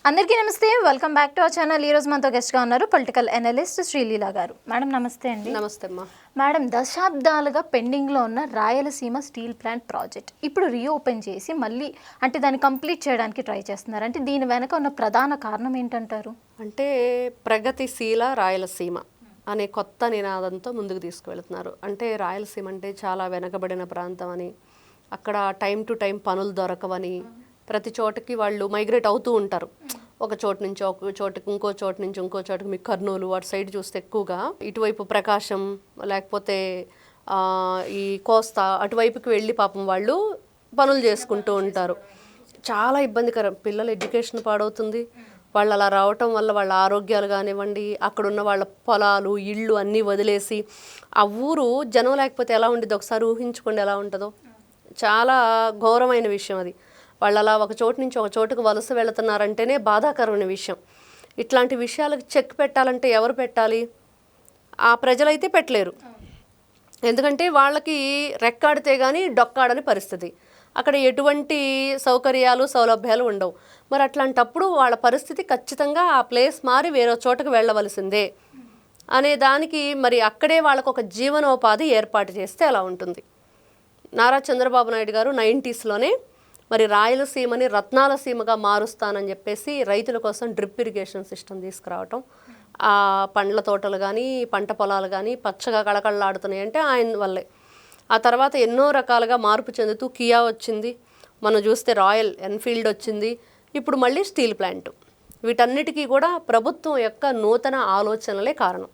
అందరికీ నమస్తే, welcome back to our channel. ఈ రోజు మనతో గెస్ట్గా ఉన్నారు పొలిటికల్ అనలిస్ట్ శ్రీలీల గారు. మేడం నమస్తే అండి. నమస్తే అమ్మా. మేడం, దశాబ్దాలుగా పెండింగ్లో ఉన్న రాయలసీమ స్టీల్ ప్లాంట్ ప్రాజెక్ట్ ఇప్పుడు రీఓపెన్ చేసి మళ్ళీ అంటే దాన్ని కంప్లీట్ చేయడానికి ట్రై చేస్తున్నారు. అంటే దీని వెనక ఉన్న ప్రధాన కారణం ఏంటంటారు? అంటే ప్రగతిశీల రాయలసీమ అనే కొత్త నినాదంతో ముందుకు తీసుకువెళ్తున్నారు. అంటే రాయలసీమ అంటే చాలా వెనకబడిన ప్రాంతం అని, అక్కడ టైం టు టైం పనులు దొరకవని, ప్రతి చోటకి వాళ్ళు మైగ్రేట్ అవుతూ ఉంటారు. ఒక చోటు నుంచి ఒక చోటుకి, ఇంకో చోటు నుంచి ఇంకో చోటుకి. మీకు కర్నూలు అటు సైడ్ చూస్తే ఎక్కువగా, ఇటువైపు ప్రకాశం లేకపోతే ఈ కోస్తా అటువైపుకి వెళ్ళి పాపం వాళ్ళు పనులు చేసుకుంటూ ఉంటారు. చాలా ఇబ్బందికరం. పిల్లల ఎడ్యుకేషన్ పాడవుతుంది. వాళ్ళు అలా రావటం వల్ల వాళ్ళ ఆరోగ్యాలు కానివ్వండి, అక్కడున్న వాళ్ళ పొలాలు ఇళ్ళు అన్నీ వదిలేసి ఆ ఊరు జనం లేకపోతే ఎలా ఉండేది ఒకసారి ఊహించుకోండి ఎలా ఉంటుందో. చాలా ఘోరమైన విషయం అది. వాళ్ళు అలా ఒక చోటు నుంచి ఒక చోటుకు వలస వెళుతున్నారంటేనే బాధాకరమైన విషయం. ఇట్లాంటి విషయాలకు చెక్ పెట్టాలంటే ఎవరు పెట్టాలి? ఆ ప్రజలైతే పెట్టలేరు. ఎందుకంటే వాళ్ళకి రెక్కాడితే కానీ డొక్కాడని పరిస్థితి. అక్కడ ఎటువంటి సౌకర్యాలు సౌలభ్యాలు ఉండవు. మరి అట్లాంటప్పుడు వాళ్ళ పరిస్థితి ఖచ్చితంగా ఆ ప్లేస్ మారి వేరే చోటకు వెళ్ళవలసిందే అనే దానికి మరి అక్కడే వాళ్ళకు ఒక జీవనోపాధి ఏర్పాటు చేస్తే ఎలా ఉంటుంది? నారా చంద్రబాబు నాయుడు గారు 90స్లోనే మరి రాయలసీమని రత్నాల సీమగా మారుస్తానని చెప్పేసి రైతుల కోసం డ్రిప్ ఇరిగేషన్ సిస్టమ్ తీసుకురావటం, ఆ పండ్ల తోటలు కానీ పంట పొలాలు కానీ పచ్చగా కళకళలాడుతున్నాయి అంటే ఆయన వల్లే. ఆ తర్వాత ఎన్నో రకాలుగా మార్పు చెందుతూ కియా వచ్చింది, మనం చూస్తే రాయల్ ఎన్ఫీల్డ్ వచ్చింది, ఇప్పుడు మళ్ళీ స్టీల్ ప్లాంట్. వీటన్నిటికీ కూడా ప్రభుత్వం యొక్క నూతన ఆలోచనలే కారణం.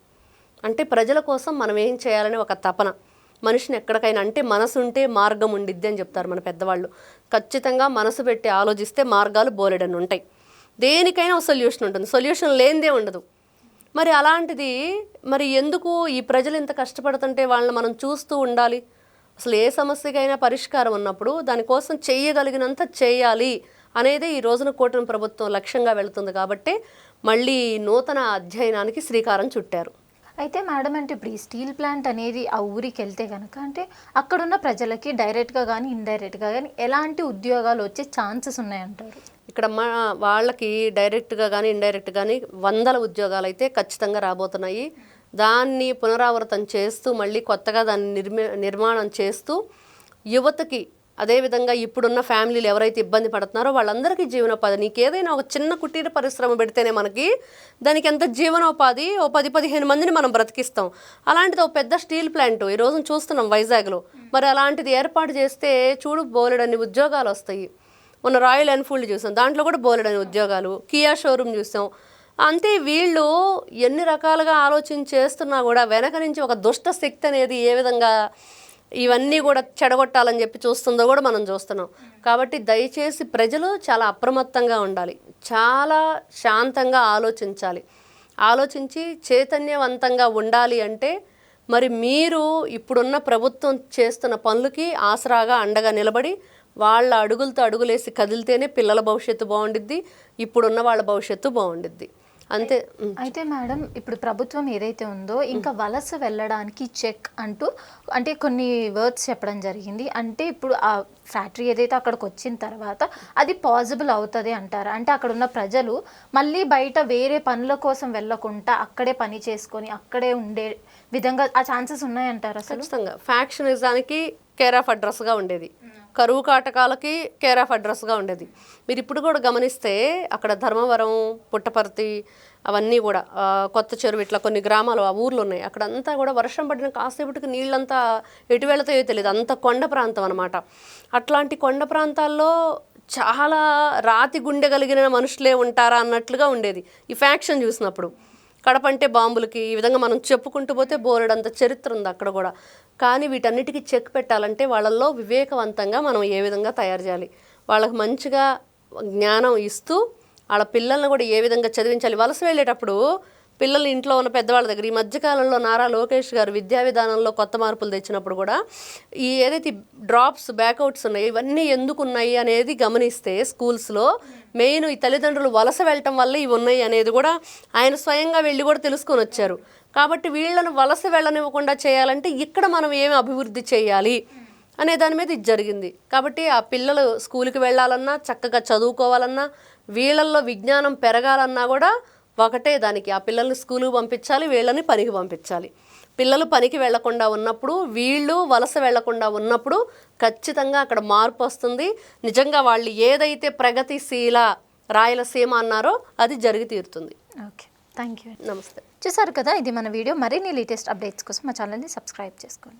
అంటే ప్రజల కోసం మనం ఏం చేయాలని ఒక తపన. మనిషిని ఎక్కడికైనా అంటే మనసు ఉంటే మార్గం ఉండిద్ది అని చెప్తారు మన పెద్దవాళ్ళు. ఖచ్చితంగా మనసు పెట్టి ఆలోచిస్తే మార్గాలు బోలెడని ఉంటాయి. దేనికైనా ఒక సొల్యూషన్ ఉంటుంది. సొల్యూషన్ లేనిదే ఉండదు. మరి అలాంటిది మరి ఎందుకు ఈ ప్రజలు ఇంత కష్టపడుతుంటే వాళ్ళని మనం చూస్తూ ఉండాలి? అసలు ఏ సమస్యకైనా పరిష్కారం ఉన్నప్పుడు దానికోసం చేయగలిగినంత చేయాలి అనేది ఈ రోజున కూటమి ప్రభుత్వం లక్ష్యంగా వెళుతుంది. కాబట్టి మళ్ళీ నూతన అధ్యయనానికి శ్రీకారం చుట్టారు. అయితే మేడం, అంటే ఇప్పుడు ఈ స్టీల్ ప్లాంట్ అనేది ఆ ఊరికి వెళ్తే కనుక అంటే అక్కడున్న ప్రజలకి డైరెక్ట్గా కానీ ఇండైరెక్ట్గా కానీ ఎలాంటి ఉద్యోగాలు వచ్చే ఛాన్సెస్ ఉన్నాయంటారు? ఇక్కడ వాళ్ళకి డైరెక్ట్గా కానీ ఇండైరెక్ట్ కానీ వందల ఉద్యోగాలు అయితే ఖచ్చితంగా రాబోతున్నాయి. దాన్ని పునరావృతం చేస్తూ మళ్ళీ కొత్తగా దాన్ని నిర్మాణం చేస్తూ యువతకి, అదేవిధంగా ఇప్పుడున్న ఫ్యామిలీలు ఎవరైతే ఇబ్బంది పడుతున్నారో వాళ్ళందరికీ జీవనోపాధి. నీకు ఏదైనా ఒక చిన్న కుటీర పరిశ్రమ పెడితేనే మనకి దానికి ఎంత జీవనోపాధి, ఓ 10-15 మందిని మనం బ్రతికిస్తాం. అలాంటిది ఒక పెద్ద స్టీల్ ప్లాంట్ ఈ రోజున చూస్తున్నాం వైజాగ్లో. మరి అలాంటిది ఏర్పాటు చేస్తే చూడు బోలెడన్ని ఉద్యోగాలు వస్తాయి. మొన్న రాయల్ ఎన్ఫీల్డ్ చూసాం, దాంట్లో కూడా బోలెడని ఉద్యోగాలు. కియా షోరూమ్ చూసాం. అంతే. వీళ్ళు ఎన్ని రకాలుగా చేస్తున్నా కూడా వెనక నుంచి ఒక దుష్ట శక్తి అనేది ఏ విధంగా ఇవన్నీ కూడా చెడగొట్టాలని చెప్పి చూస్తుందో కూడా మనం చూస్తున్నాం. కాబట్టి దయచేసి ప్రజలు చాలా అప్రమత్తంగా ఉండాలి, చాలా శాంతంగా ఆలోచించాలి. ఆలోచించి చైతన్యవంతంగా ఉండాలి. అంటే మరి మీరు ఇప్పుడున్న ప్రభుత్వం చేస్తున్న పనులకి ఆసరాగా అండగా నిలబడి వాళ్ళ అడుగులతో అడుగులేసి కదిలితేనే పిల్లల భవిష్యత్తు బాగుండిద్ది, ఇప్పుడున్న వాళ్ళ భవిష్యత్తు బాగుండిద్ది. అంతే. అయితే మేడం, ఇప్పుడు ప్రభుత్వం ఏదైతే ఉందో ఇంకా వలస వెళ్ళడానికి చెక్ అంటూ అంటే కొన్ని వర్డ్స్ చెప్పడం జరిగింది. అంటే ఇప్పుడు ఆ ఫ్యాక్టరీ ఏదైతే అక్కడికి వచ్చిన తర్వాత అది పాసిబుల్ అవుతుంది అంటారు. అంటే అక్కడ ఉన్న ప్రజలు మళ్ళీ బయట వేరే పనుల కోసం వెళ్ళకుండా అక్కడే పని చేసుకొని అక్కడే ఉండే విధంగా ఆ ఛాన్సెస్ ఉన్నాయంటారు? అసలు ఖచ్చితంగా ఫ్యాక్షనిజానికి కేర్ ఆఫ్ అడ్రస్గా ఉండేది, కరువు కాటకాలకి కేర్ ఆఫ్ అడ్రస్గా ఉండేది. మీరు ఇప్పుడు కూడా గమనిస్తే అక్కడ ధర్మవరం, పుట్టపర్తి అవన్నీ కూడా కొత్త చెరువు ఇట్లా కొన్ని గ్రామాలు ఆ ఊర్లు ఉన్నాయి. అక్కడంతా కూడా వర్షం పడిన కాసేపటికి నీళ్ళంతా ఎటు వెళతాయో తెలియదు. అంత కొండ ప్రాంతం అనమాట. అట్లాంటి కొండ ప్రాంతాల్లో చాలా రాతి గుండె కలిగిన మనుషులే ఉంటారా అన్నట్లుగా ఉండేది ఈ ఫ్యాక్షన్ చూసినప్పుడు. కడప అంటే బాంబులకి ఈ విధంగా మనం చెప్పుకుంటూ పోతే బోలెడంత చరిత్ర ఉంది అక్కడ కూడా. కానీ వీటన్నిటికీ చెక్ పెట్టాలంటే వాళ్ళల్లో వివేకవంతంగా మనం ఏ విధంగా తయారు చేయాలి, వాళ్ళకి మంచిగా జ్ఞానం ఇస్తూ వాళ్ళ పిల్లల్ని కూడా ఏ విధంగా చదివించాలి. వలస వెళ్ళేటప్పుడు పిల్లలు ఇంట్లో ఉన్న పెద్దవాళ్ళ దగ్గర ఈ మధ్యకాలంలో నారా లోకేష్ గారు విద్యా విధానంలో కొత్త మార్పులు తెచ్చినప్పుడు కూడా ఈ ఏదైతే డ్రాప్స్ బ్యాక్అవుట్స్ ఉన్నాయి ఇవన్నీ ఎందుకు ఉన్నాయి అనేది గమనిస్తే స్కూల్స్లో మెయిన్ ఈ తల్లిదండ్రులు వలస వెళ్ళటం వల్ల ఇవి ఉన్నాయి అనేది కూడా ఆయన స్వయంగా వెళ్ళి కూడా తెలుసుకొని వచ్చారు. కాబట్టి వీళ్ళను వలస వెళ్ళనివ్వకుండా చేయాలంటే ఇక్కడ మనం ఏమి అభివృద్ధి చేయాలి అనే దాని మీద ఇది జరిగింది. కాబట్టి ఆ పిల్లలు స్కూల్కి వెళ్ళాలన్నా, చక్కగా చదువుకోవాలన్నా, వీళ్ళల్లో విజ్ఞానం పెరగాలన్నా కూడా ఒకటే దానికి, ఆ పిల్లల్ని స్కూలుకి పంపించాలి, వీళ్ళని పనికి పంపించాలి. పిల్లలు పనికి వెళ్లకుండా ఉన్నప్పుడు, వీళ్ళు వలస వెళ్లకుండా ఉన్నప్పుడు ఖచ్చితంగా అక్కడ మార్పు వస్తుంది. నిజంగా వాళ్ళు ఏదైతే ప్రగతిశీల రాయలసీమ అన్నారో అది జరిగి తీరుతుంది. Okay, thank you. నమస్తే. చూసారు కదా, ఇది మన వీడియో. మరిన్ని లేటెస్ట్ అప్డేట్స్ కోసం మా ఛానల్ని సబ్స్క్రైబ్ చేసుకోండి.